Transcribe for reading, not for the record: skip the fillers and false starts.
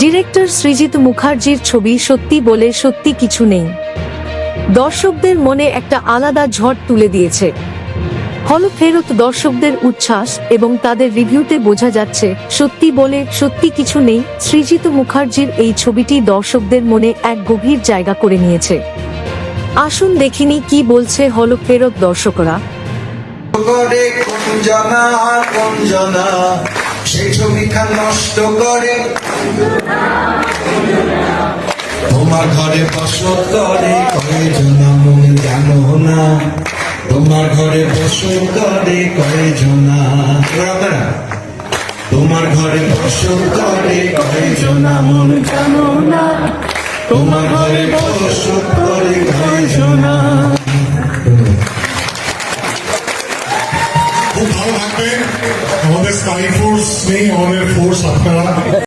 Director Srijit মুখার্জির ছবি সত্যি বলে সত্যি কিছু নেই দর্শকদের মনে একটা আলাদা ঝড় তুলে দিয়েছে। হল ফেরত দর্শকদের উচ্ছ্বাস এবং তাদের রিভিউতে বোঝা যাচ্ছে সত্যি বলে সত্যি কিছু নেই সৃজিত মুখার্জির এই ছবিটি দর্শকদের মনে এক গভীর জায়গা করে নিয়েছে। আসুন দেখিনি কি বলছে হল ফেরত দর্শকরা। সেই ছবিখান নষ্ট করে তোমার ঘরে বসত করে কয়জনা মন জানো না, তোমার ঘরে বসত করে কয়জনা, তোমার ঘরে বসত করে কয়জনা মন জানো না, তোমার ঘরে বসত করে কয়জনা। খুব ভালো থাকবেন। আমাদের স্কাই ফোর্স নেই, আমাদের ফোর্স আপনারা।